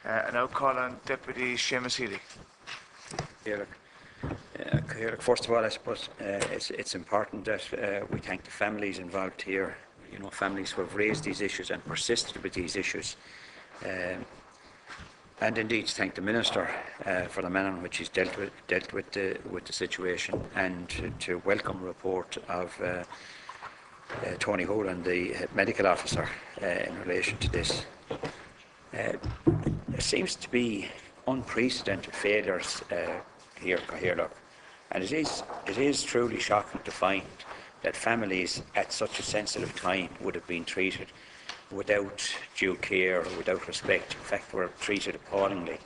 I now call on Deputy Seamus Healy. First of all, I suppose it's important that we thank the families involved here. You know, families who have raised these issues and persisted with these issues, and indeed to thank the Minister for the manner in which he's dealt with the situation, and to welcome a report of Tony Holan, the medical officer, in relation to this. There seems to be unprecedented failures here, and it is truly shocking to find that families at such a sensitive time would have been treated without due care or without respect. In fact, were treated appallingly.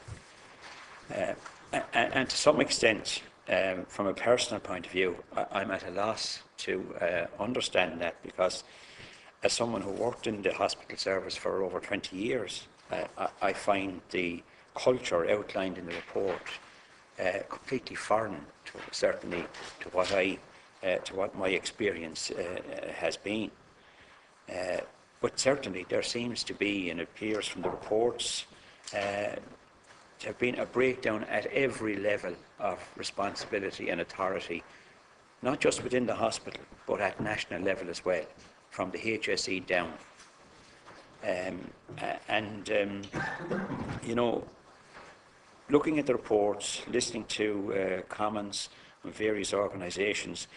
And to some extent, from a personal point of view, I'm at a loss to understand that, because as someone who worked in the hospital service for over 20 years, I find the culture outlined in the report completely foreign, certainly to what my experience has been. But certainly there seems to be, and it appears from the reports, to have been a breakdown at every level of responsibility and authority, not just within the hospital, but at national level as well, from the HSE down. You know, looking at the reports, listening to comments from various organisations,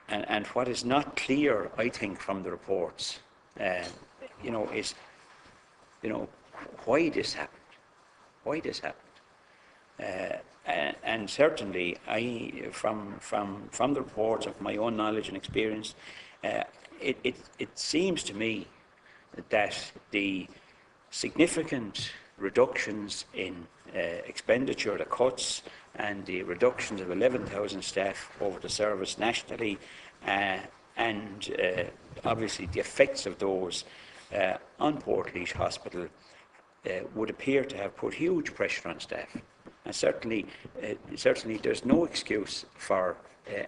and what is not clear, I think, from the reports, you know, is, you know, why this happened. Why this happened. And certainly, from the reports of my own knowledge and experience, it seems to me that the significant reductions in expenditure, the cuts, and the reductions of 11,000 staff over the service nationally, and obviously the effects of those on Portlaoise Hospital would appear to have put huge pressure on staff. And certainly there's no excuse for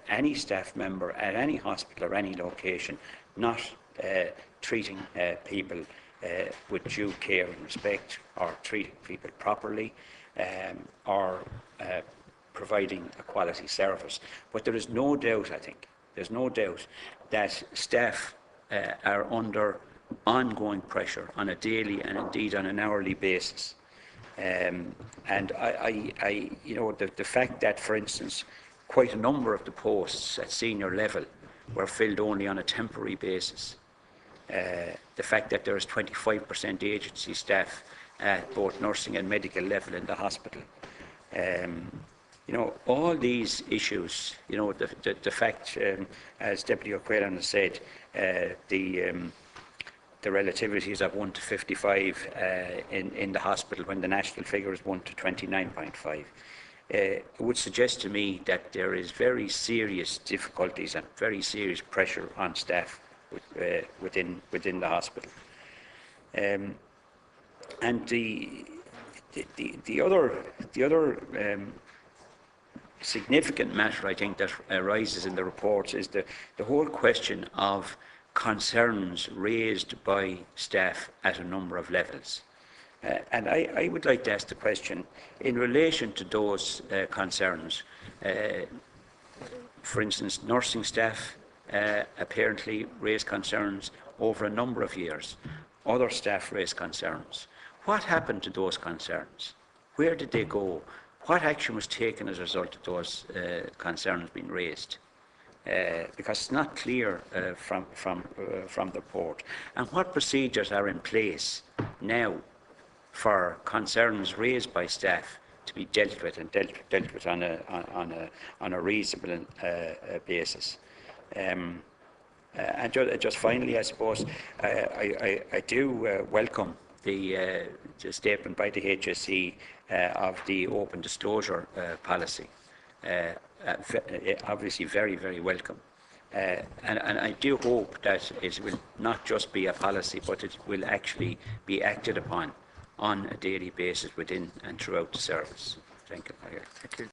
any staff member at any hospital or any location not treating people with due care and respect, or treating people properly, or providing a quality service. But there is no doubt, I think, there's no doubt that staff are under ongoing pressure on a daily and indeed on an hourly basis. And you know, the fact that, for instance, quite a number of the posts at senior level were filled only on a temporary basis. The fact that there is 25% agency staff at both nursing and medical level in the hospital. You know, all these issues, you know, the fact, as Deputy O'Quillan has said, the relativities of 1 to 55 in the hospital, when the national figure is 1 to 29.5. It would suggest to me that there is very serious difficulties and very serious pressure on staff within the hospital. And the other significant matter, I think, that arises in the reports is the whole question of concerns raised by staff at a number of levels. And I would like to ask the question, in relation to those concerns, for instance, nursing staff apparently raised concerns over a number of years. Other staff raised concerns. What happened to those concerns? Where did they go? What action was taken as a result of those concerns being raised? Because it's not clear from the report. And what procedures are in place now for concerns raised by staff to be dealt with, and dealt with on a reasonable basis? And just finally, I suppose I do welcome the statement by the HSE of the open disclosure policy. Obviously very, very welcome. And I do hope that it will not just be a policy, but it will actually be acted upon on a daily basis within and throughout the service. Thank you.